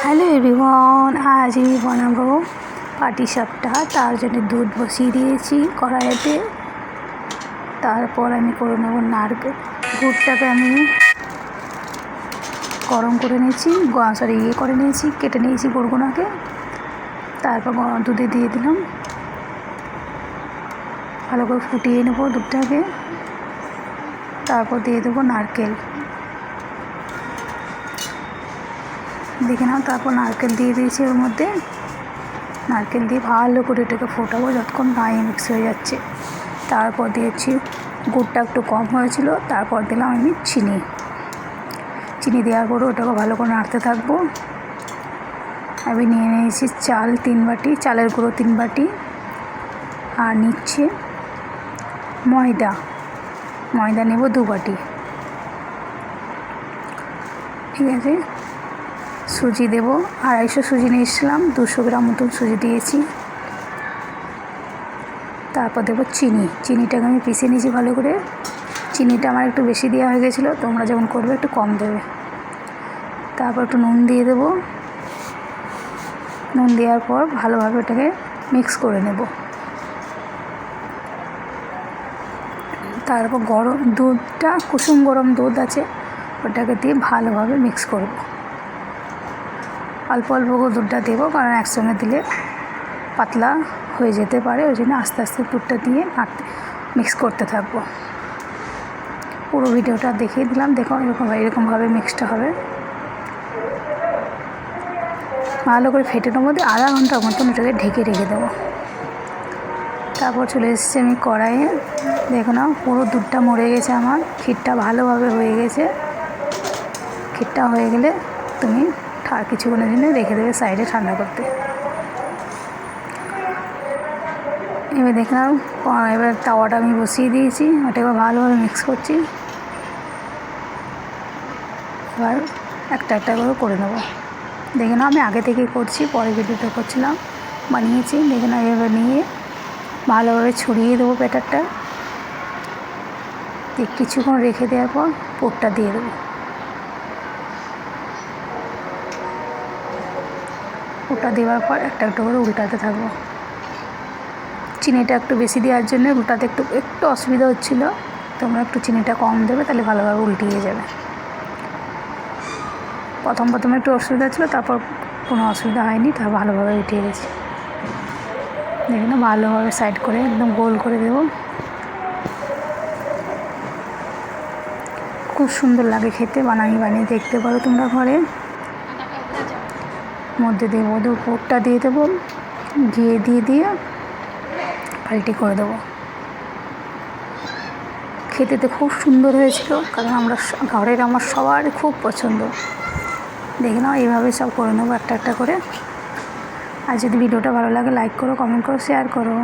Hello everyone, আজ আমি বানাবো পাটিসাপটা। তার জন্য দুধ বসিয়ে দিয়েছি কড়াইতে। তারপর আমি করে নেব নারকেল। দুধটাকে আমি গরম করে নিয়েছি, করে নিয়েছি, কেটে নিয়েছি গোড়গোড়াকে। তারপর গরম দুধে দিয়ে দিলাম, ভালো করে ফুটিয়ে নেব দুধটাকে। তারপর দিয়ে দেবো নারকেল, দেখে নাও। তারপর নারকেল দিয়ে দিয়েছি ওর মধ্যে। নারকেল দিয়ে ভালো করে এটাকে ফোটাবো যতক্ষণ নাই মিক্স হয়ে যাচ্ছে। তারপর দিয়েছি, গুড়টা একটু কম হয়েছিল, তারপর দিলাম আমি চিনি দেওয়ার পরে ওটাকে ভালো করে নাড়তে থাকবো। আমি নিয়ে নিয়েছি চাল 3 বাটি, চালের গুঁড়ো 3 বাটি, আর নিচ্ছে ময়দা নেব 2 বাটি। ঠিক আছে, সুজি দেব 250 সুজি নিয়েছিলাম, 200 গ্রাম মতন সুজি দিয়েছি। তারপর দেবো চিনিটাকে আমি পিষে নিয়েছি ভালো করে। চিনিটা আমার একটু বেশি দেওয়া হয়ে গেছিলো, তোমরা যখন করবে একটু কম দেবে। তারপর একটু নুন দিয়ে দেবো। নুন দেওয়ার পর ভালোভাবে ওটাকে মিক্স করে নেব। তারপর গরম দুধটা, কুসুম গরম দুধ আছে, ওটাকে দিয়ে ভালোভাবে মিক্স করব। অল্প অল্প করে দুধটা দেবো, কারণ একসঙ্গে দিলে পাতলা হয়ে যেতে পারে। ওই জন্য আস্তে আস্তে দুধটা দিয়ে মিক্স করতে থাকবো। পুরো ভিডিওটা দেখিয়ে দিলাম, দেখো এরকমভাবে মিক্সটা হবে। ভালো করে ফেটানোর মধ্যে আধা ঘন্টার মতন এটাকে ঢেকে রেখে দেবো। তারপর চলে এসেছি আমি কড়াইয়ে। দেখো না, পুরো দুধটা মরে গেছে আমার, ক্ষীরটা ভালোভাবে হয়ে গেছে। ক্ষীরটা হয়ে গেলে তুমি কিছুক্ষণের জন্য রেখে দেবে সাইডে ঠান্ডা করতে। এবার দেখলাম, এবার তাওয়াটা আমি বসিয়ে দিয়েছি, ওটাকে ভালোভাবে মিক্স করছি। এবার একটা করে নেবো। দেখে নাও, আমি আগে থেকেই করছি, পরে ভিডিওটা করছিলাম, বানিয়েছি। দেখে নাও, এবার নিয়ে ভালোভাবে ছড়িয়ে দেবো ব্যাটারটা। কিছুক্ষণ রেখে দেওয়ার পর পুরটা দিয়ে দেবো। পুরটা দেওয়ার পর একটা করে উল্টাতে থাকবো। চিনিটা একটু বেশি দেওয়ার জন্য উল্টাতে একটু অসুবিধা হচ্ছিলো। তোমরা একটু চিনিটা কম দেবে, তাহলে ভালোভাবে উল্টিয়ে যাবে। প্রথমে একটু অসুবিধা ছিল, তারপর কোনো অসুবিধা হয়নি, তার ভালোভাবে উঠিয়ে গেছি। দেখে না, ভালোভাবে সাইড করে একদম গোল করে দেবো। খুব সুন্দর লাগে খেতে, বানিয়ে দেখতে পারো তোমরা ঘরে। মধ্যে দেবো পুরটা দিয়ে দেবো, ঘিয়ে দিয়ে পাল্টি করে দেবো। খেতে তো খুব সুন্দর হয়েছিল, কারণ আমার সবার খুব পছন্দ। দেখে নাও, এইভাবে সব করে নেবো একটা করে। আর যদি ভিডিওটা ভালো লাগে, লাইক করো, কমেন্ট করো, শেয়ার করো।